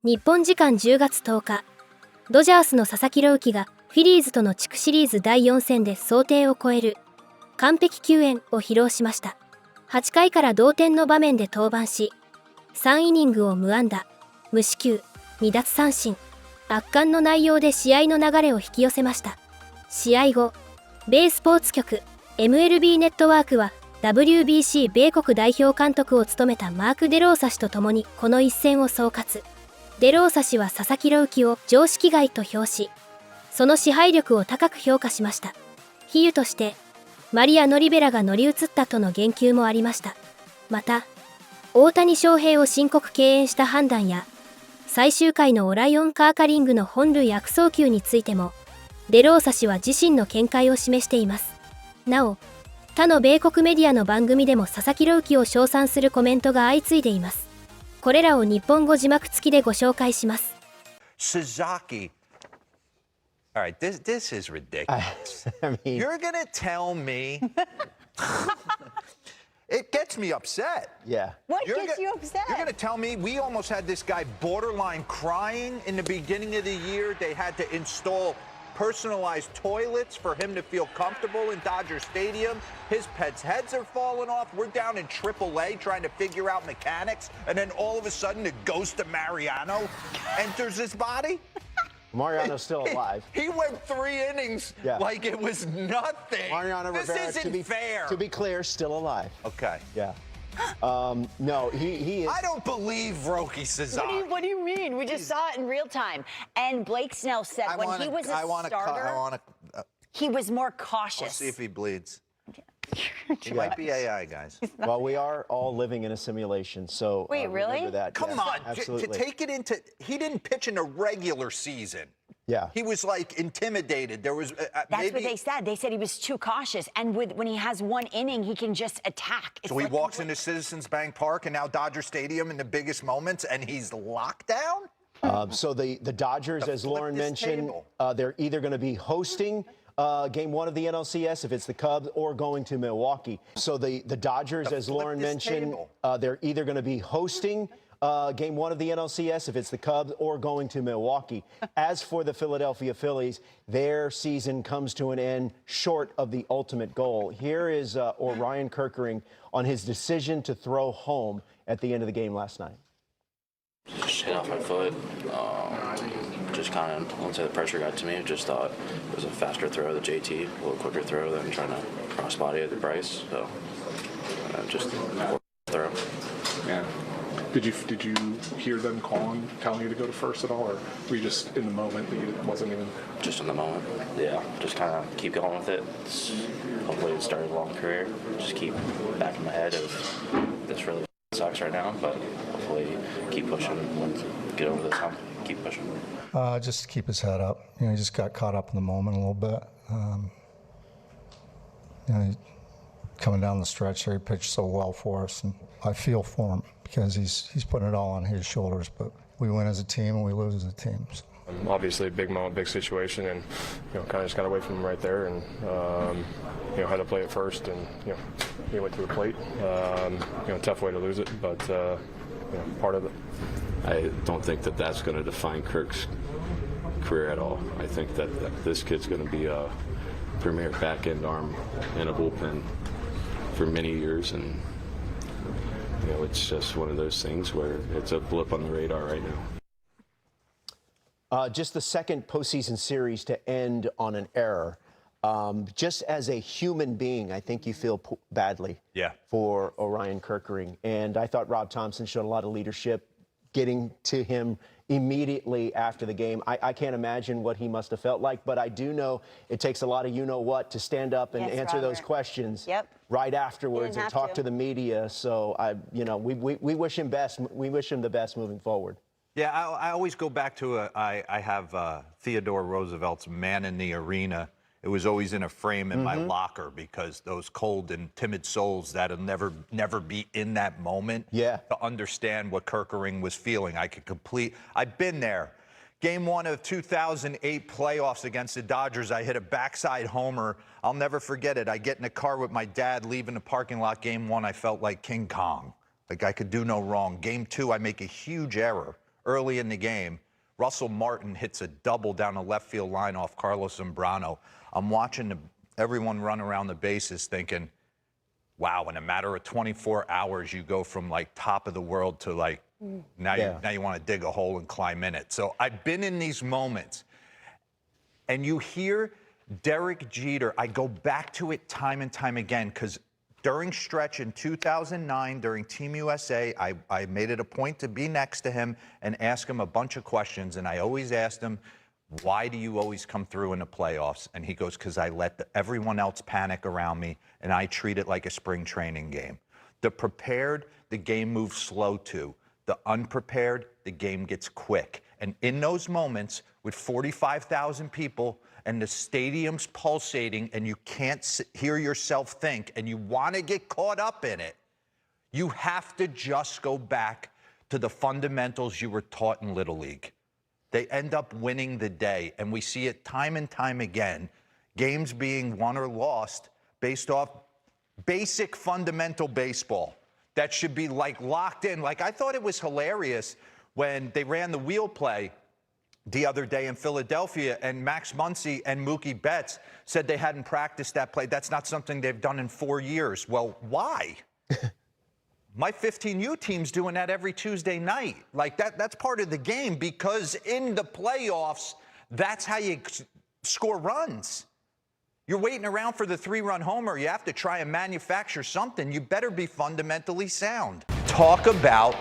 日本時間10月10日、ドジャースの佐々木朗希がフィリーズとの地区シリーズ第4戦で想定を超える完璧救援を披露しました。8回から同点の場面で登板し、3イニングを無安打、無四球、2奪三振、圧巻の内容で試合の流れを引き寄せました。試合後、米スポーツ局 MLB ネットワークは WBC 米国代表監督を務めたマーク・デローサ氏と共にこの一戦を総括。デローサ氏は佐々木朗希を常識外と評し、その支配力を高く評価しました。比喩として、マリアノ・リベラが乗り移ったとの言及もありました。また、大谷翔平を申告敬遠した判断や、最終回のオライオンカーカリングの本塁悪送球についても、デローサ氏は自身の見解を示しています。なお、他の米国メディアの番組でも佐々木朗希を称賛するコメントが相次いでいます。これらを日本語字幕付きでご紹介します。Sasaki. All right, this is ridiculous. I mean, You're gonna tell me it gets me upset. yeah. What gets you upset? You're gonna tell me we almost had this guy borderline crying in the beginning of the year. They had to install personalized toilets for him to feel comfortable in Dodger Stadium. His pets' heads are falling off. We're down in AAA trying to figure out mechanics, and then all of a sudden the ghost of Mariano enters his body. Mariano's still alive. He went 3 innings like it was nothing. Mariano this Rivera, isn't fair. To be clear, still alive. Okay. Yeah. No, he is. I don't believe Roki Sasaki. What do you mean? We just saw it in real time. And Blake Snell said when he was a starter, he was more cautious. Let's see if he bleeds. He might be AI, guys. Well, we are all living in a simulation, so Wait, really? remember that. Come yes, on, absolutely. to take it into, he didn't pitch in a regular season. Yeah. He was like intimidated. There was That's maybe, what they said. They said he was too cautious, and when he has 1 inning, he can just attack. It's so he like walks into Citizens Bank Park and now Dodger Stadium in the biggest moments, and he's locked down. So the Dodgers, as Lauren mentioned, they're either going to be hosting Game 1 of the NLCS if it's the Cubs, or going to Milwaukee. So the Dodgers, as Lauren mentioned, they're either going to be hosting Game 1 of the NLCS if it's the Cubs, or going to Milwaukee. As for the Philadelphia Phillies, their season comes to an end short of the ultimate goal. Here is Orion Kerkering on his decision to throw home at the end of the game last night. Just hit off my foot. Just kind of, once the pressure got to me, just thought it was a faster throw, the JT, a little quicker throw than trying to cross body at the Bryce. So just throw. Yeah. Did you hear them telling you to go to first at all, or were you just in the moment that it wasn't even? Just in the moment. Yeah. Just kind of keep going with it. Hopefully it started a long career. Just keep back in my head of this really sucks right now, but hopefully keep pushing and get over this hump. Keep pushing. Just keep his head up. He just got caught up in the moment a little bit. Coming down the stretch there, he pitched so well for us, and I feel for him because he's putting it all on his shoulders. But we win as a team and we lose as a team. So. Obviously, a big moment, big situation, and kind of just got away from him right there, and had to play it first, and he went to the plate. Tough way to lose it, but part of it. I don't think that that's going to define Kirk's career at all. I think that this kid's going to be a premier back-end arm in a bullpen for many years, and it's just one of those things where it's a blip on the radar right now. Just the second postseason series to end on an error. Just as a human being, I think you feel badly for Orion Kerkering. And I thought Rob Thompson showed a lot of leadership, getting to him immediately after the game. I can't imagine what he must have felt like, but I do know it takes a lot of you-know-what to stand up and answer those questions right afterwards and talk to the media. So, we wish him best. We wish him the best moving forward. Yeah, I always go back to I have Theodore Roosevelt's Man in the Arena. It was always in a frame in my locker because those cold and timid souls that'll never be in that moment to understand what Kerkering was feeling. I've been there. Game 1 of 2008 playoffs against the Dodgers, I hit a backside homer. I'll never forget it. I get in a car with my dad, leaving the parking lot. Game 1, I felt like King Kong. Like I could do no wrong. Game 2, I make a huge error early in the game, Russell Martin hits a double down the left field line off Carlos Zambrano. I'm watching everyone run around the bases thinking, wow, in a matter of 24 hours, you go from like top of the world to like, now you want to dig a hole and climb in it. So I've been in these moments, and you hear Derek Jeter. I go back to it time and time again, because during stretch in 2009, during Team USA, I made it a point to be next to him and ask him a bunch of questions. And I always asked him, why do you always come through in the playoffs? And he goes, because I let everyone else panic around me, and I treat it like a spring training game. The prepared, the game moves slow to. The unprepared, the game gets quick. And in those moments, with 45,000 people and the stadium's pulsating and you can't hear yourself think and you want to get caught up in it, you have to just go back to the fundamentals you were taught in Little League. They end up winning the day, and we see it time and time again, games being won or lost based off basic fundamental baseball that should be like locked in. Like, I thought it was hilarious when they ran the wheel play the other day in Philadelphia, and Max Muncy and Mookie Betts said they hadn't practiced that play. That's not something they've done in 4 years. Well, why? My 15U team's doing that every Tuesday night. Like, that's part of the game, because in the playoffs, that's how you score runs. You're waiting around for the 3-run homer. You have to try and manufacture something. You better be fundamentally sound. Talk about,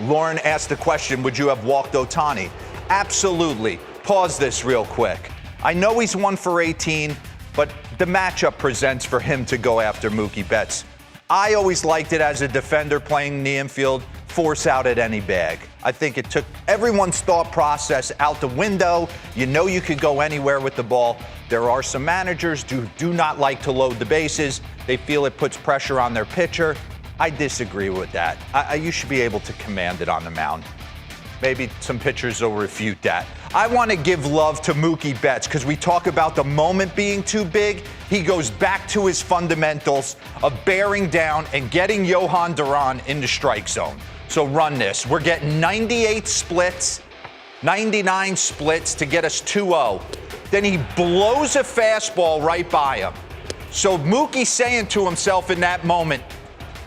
Lauren asked the question, would you have walked Ohtani? Absolutely. Pause this real quick. I know he's 1 for 18, but the matchup presents for him to go after Mookie Betts. I always liked it as a defender playing in the infield, force out at any bag. I think it took everyone's thought process out the window. You know you could go anywhere with the ball. There are some managers who do not like to load the bases. They feel it puts pressure on their pitcher. I disagree with that. You should be able to command it on the mound. Maybe some pitchers will refute that. I want to give love to Mookie Betts, because we talk about the moment being too big. He goes back to his fundamentals of bearing down and getting Johan Duran in the strike zone. So run this. We're getting 98 splits, 99 splits to get us 2-0. Then he blows a fastball right by him. So Mookie's saying to himself in that moment,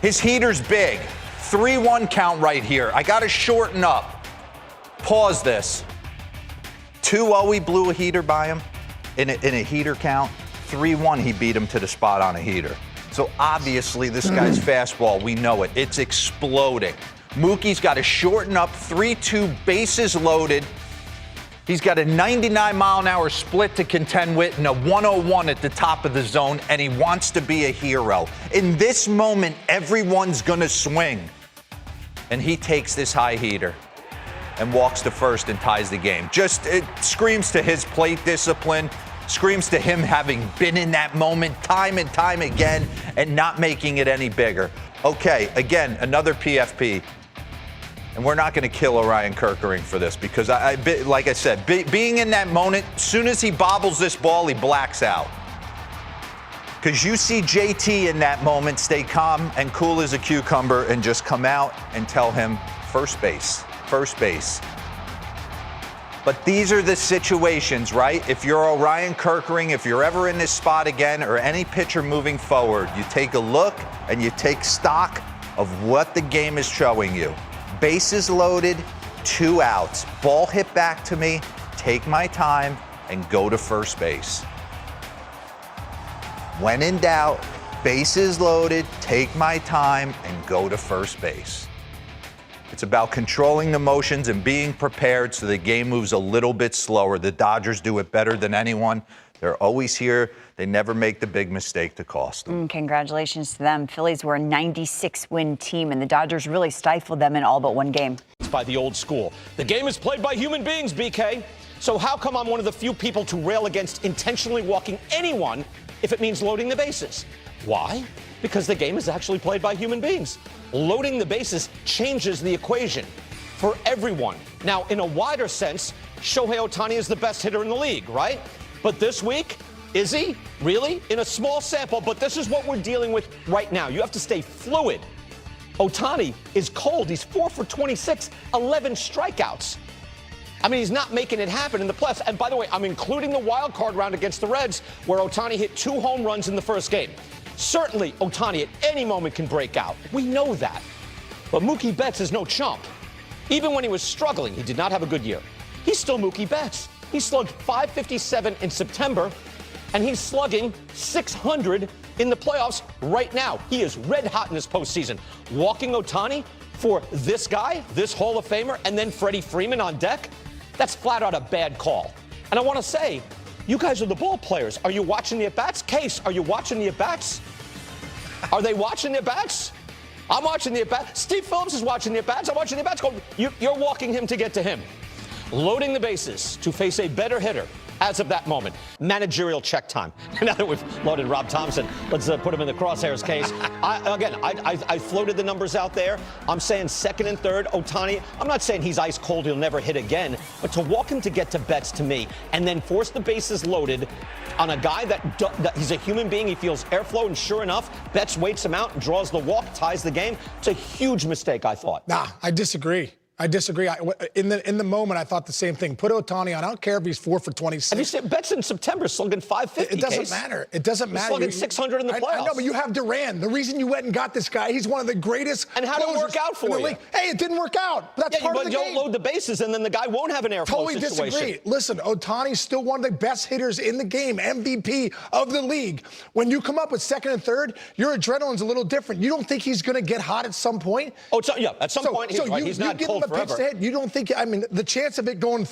his heater's big. 3-1 count right here. I got to shorten up. Pause this. 2-0, he blew a heater by him in a heater count. 3-1, he beat him to the spot on a heater. So obviously this guy's fastball, we know it. It's exploding. Mookie's got to shorten up, 3-2, bases loaded. He's got a 99-mile-an-hour split to contend with and a 101 at the top of the zone, and he wants to be a hero. In this moment, everyone's going to swing. And he takes this high heater and walks to first and ties the game. Just, it screams to his plate discipline, screams to him having been in that moment time and time again and not making it any bigger. Okay, again, another PFP. And we're not going to kill Orion Kerkering for this, because like I said, being in that moment, as soon as he bobbles this ball, he blacks out. Because you see JT in that moment stay calm and cool as a cucumber and just come out and tell him first base. First base. But these are the situations, right? If you're Orion Kerkering, if you're ever in this spot again, or any pitcher moving forward, you take a look and you take stock of what the game is showing you. Bases loaded, 2 outs. Ball hit back to me, take my time, and go to first base. When in doubt, bases loaded, take my time, and go to first base. It's about controlling the motions and being prepared so the game moves a little bit slower. The Dodgers do it better than anyone. They're always here. They never make the big mistake to cost them. Congratulations to them. Phillies were a 96-win team, and the Dodgers really stifled them in all but one game. It's by the old school. The game is played by human beings, BK. So how come I'm one of the few people to rail against intentionally walking anyone if it means loading the bases? Why? Because the game is actually played by human beings. Loading the bases changes the equation for everyone. Now, in a wider sense, Shohei Ohtani is the best hitter in the league, right? But this week, is he? Really? In a small sample, but this is what we're dealing with right now. You have to stay fluid. Ohtani is cold. He's 4 for 26, 11 strikeouts. I mean, he's not making it happen in the playoffs. And by the way, I'm including the wild card round against the Reds, where Ohtani hit 2 home runs in the first game. Certainly, Ohtani at any moment can break out. We know that. But Mookie Betts is no chump. Even when he was struggling, he did not have a good year. He's still Mookie Betts. He slugged .557 in September, and he's slugging .600 in the playoffs right now. He is red hot in this postseason. Walking Ohtani for this guy, this Hall of Famer, and then Freddie Freeman on deck, that's flat out a bad call. And I want to say, you guys are the ball players. Are you watching the at-bats? Case, are you watching the at-bats? Are they watching the at-bats? I'm watching the at-bats. Steve Phillips is watching the at-bats. I'm watching the at-bats. You're walking him to get to him. Loading the bases to face a better hitter as of that moment. Managerial check time. Now that we've loaded Rob Thompson, let's put him in the crosshairs case. I floated the numbers out there. I'm saying second and third, Ohtani. I'm not saying he's ice cold, he'll never hit again, but to walk him to get to Betts to me and then force the bases loaded on a guy that he's a human being, he feels airflow, and sure enough, Betts waits him out and draws the walk, ties the game. It's a huge mistake, I thought. Nah, I disagree. In the moment, I thought the same thing. Put Ohtani on. I don't care if he's 4 for 26. And you said Betts in September slugging .550. It doesn't matter. It doesn't matter. Slugging 600 in the playoffs. I know, but you have Duran. The reason you went and got this guy, he's one of the greatest. And how did it work out for you? Hey, it didn't work out. That's part of the game. You don't load the bases, and then the guy won't have an airflow situation. Totally disagree. Listen, Ohtani's still one of the best hitters in the game, MVP of the league. When you come up with second and third, your adrenaline's a little different. You don't think he's going to get hot at some point? Oh, yeah, at some point he's right. He's not cold forever. Pitch to hit, you don't think, I mean, the chance of it going,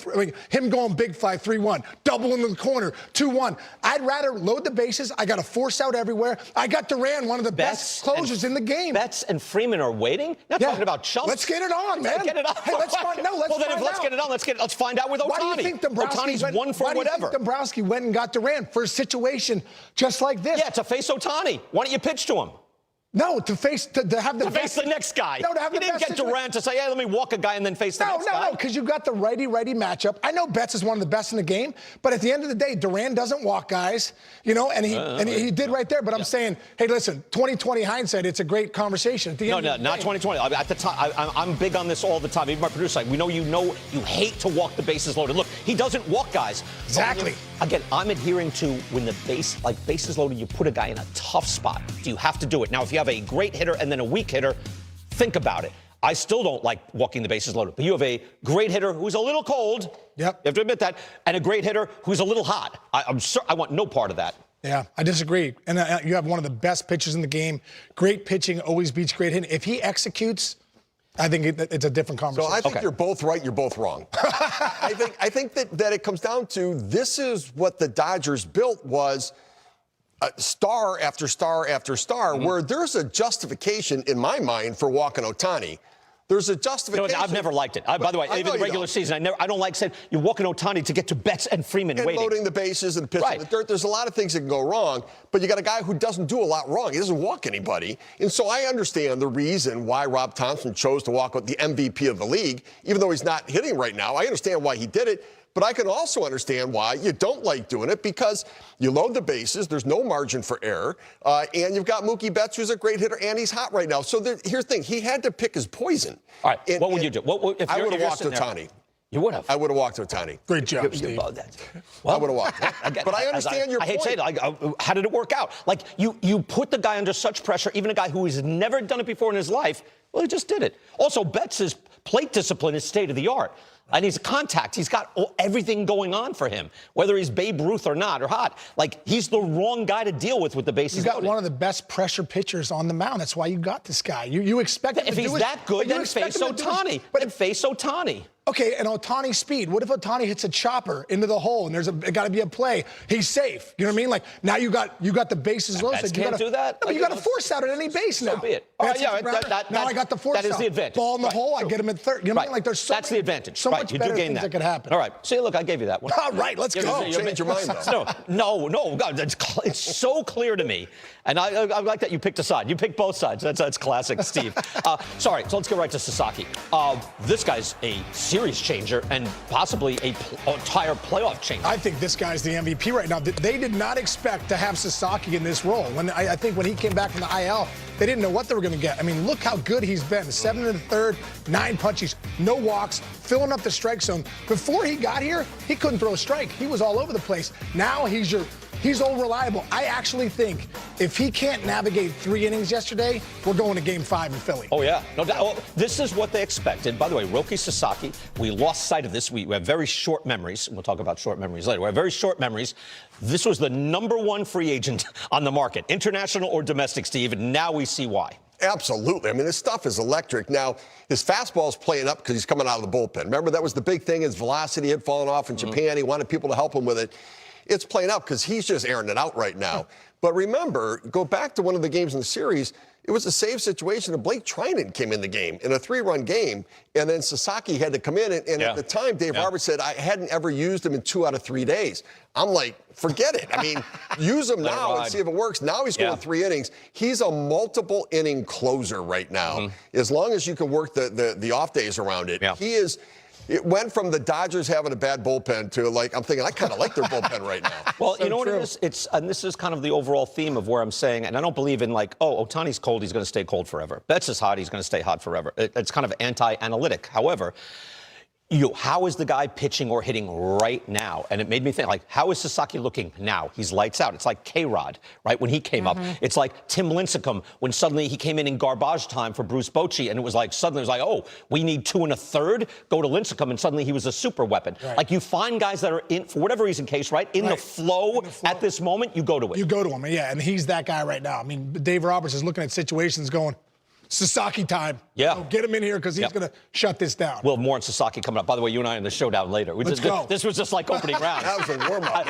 him going big fly 3-1, double in the corner, 2-1. I'd rather load the bases. I got to force out everywhere. I got Duran, one of the best closers in the game. Betts and Freeman are waiting. Not talking about chumps. Let's get it on, man. Get it on. Hey, let's find out. Let's get it on. Let's find out with Ohtani. Why do you think Ohtani's won for whatever? Why do you think Dombrowski went and got Duran for a situation just like this? Yeah, to face Ohtani. Why don't you pitch to him? No, to have the face the next guy. No, to have you didn't get Duran to say, hey, let me walk a guy and then face the next guy. No, because you got the righty-righty matchup. I know Betts is one of the best in the game, but at the end of the day, Duran doesn't walk guys, you know, and he did right there. But I'm saying, hey, listen, 2020 hindsight, it's a great conversation. At the end of the not 2020. At the time, I'm big on this all the time. Even my producer, we know you hate to walk the bases loaded. Look, he doesn't walk guys. Exactly. Again, I'm adhering to when the bases loaded, you put a guy in a tough spot. Do you have to do it? Now, if you have a great hitter and then a weak hitter, think about it. I still don't like walking the bases loaded, but you have a great hitter who's a little cold. Yep. You have to admit that. And a great hitter who's a little hot. I want no part of that. Yeah, I disagree. And you have one of the best pitchers in the game. Great pitching always beats great hitting. If he executes, I think it's a different conversation. So I think you're both right, you're both wrong. I think that it comes down to this is what the Dodgers built was star after star after star, where there's a justification in my mind for walking Ohtani. There's a justification. I've never liked it. By the way, even the regular season, I don't like saying you're walking Ohtani to get to Betts and Freeman waiting. Loading the bases and pitching the dirt. There's a lot of things that can go wrong, but you got a guy who doesn't do a lot wrong. He doesn't walk anybody. And so I understand the reason why Rob Thompson chose to walk with the MVP of the league, even though he's not hitting right now. I understand why he did it. But I can also understand why you don't like doing it, because you load the bases, there's no margin for error, and you've got Mookie Betts, who's a great hitter, and he's hot right now. So here's the thing. He had to pick his poison. All right, what would you do? I would have walked Ohtani. You would have? I would have walked Ohtani. Great job, Steve. I would have walked. But I understand your point. I hate to say it. How did it work out? Like, you put the guy under such pressure, even a guy who has never done it before in his life, well, he just did it. Also, Betts' plate discipline is state-of-the-art. And he's a contact. He's got everything going on for him, whether he's Babe Ruth or not, or hot. Like, he's the wrong guy to deal with the bases loaded. You got loaded. one of the best pressure pitchers on the mound. That's why you got this guy. You expect him to do it. If he's that good, then face Ohtani. Then face Ohtani. Okay, and Ohtani's speed. What if Ohtani hits a chopper into the hole and there's got to be a play? He's safe. You know what I mean? Like, now you got the bases loaded. You can't do that. No, but you got to force out at any base now. So be it. Now I got the force out. That is the advantage. Ball in the hole, I get him at third. You know what I mean? Like, there's That's the advantage. So much better things that could happen. All right. See, look, I gave you that one. All right, let's go. Change your mind, though. No. God, it's so clear to me. And I like that you picked a side. You picked both sides. That's classic, Steve. Sorry, so let's get right to Sasaki. This guy's a series changer and possibly an entire playoff changer. I think this guy's the MVP right now. They did not expect to have Sasaki in this role. I think when he came back from the IL, They didn't know what they were going to get. I mean, look how good he's been. 7 in the third, 9 punches, no walks, filling up the strike zone. Before he got here, he couldn't throw a strike. He was all over the place. Now he's all reliable. I actually think if he can't navigate 3 innings yesterday, we're going to Game 5 in Philly. Oh, yeah. No doubt. Well, this is what they expected. By the way, Roki Sasaki, we lost sight of this. We have very short memories. We'll talk about short memories later. We have very short memories. This was the #1 free agent on the market, international or domestic, Steve, and now we see why. Absolutely. I mean, this stuff is electric. Now, his fastball's playing up because he's coming out of the bullpen. Remember, that was the big thing. His velocity had fallen off in Japan. He wanted people to help him with it. It's playing up because he's just airing it out right now. But remember, go back to one of the games in the series, it was a save situation, and Blake Trinan came in the game in a 3-run game, and then Sasaki had to come in. And at the time, Dave Roberts said, I hadn't ever used him in 2 out of 3 days. I'm like, forget it. I mean, use him now and see if it works. Now he's going 3 innings. He's a multiple inning closer right now. As long as you can work the off days around it, he is. It went from the Dodgers having a bad bullpen to, like, I'm thinking, I kind of like their bullpen right now. Well, you know what it is? And this is kind of the overall theme of where I'm saying, and I don't believe in, like, oh, Ohtani's cold, he's going to stay cold forever. Betts is hot, he's going to stay hot forever. It's kind of anti-analytic. However, how is the guy pitching or hitting right now? And it made me think, like, how is Sasaki looking now? He's lights out. It's like K-Rod, right, when he came up. It's like Tim Lincecum when suddenly he came in garbage time for Bruce Bochy, and it was like, suddenly it was like, oh, we need 2 1/3, go to Lincecum, and suddenly he was a super weapon. Right. Like, you find guys that are in, for whatever reason, Case, right, in the flow at this moment, you go to it. You go to him, yeah, and he's that guy right now. I mean, Dave Roberts is looking at situations going, Sasaki time. Yeah. So get him in here because he's going to shut this down. We'll have more on Sasaki coming up. By the way, you and I in the showdown later. Let's go. This was just like opening round. That was a warm-up.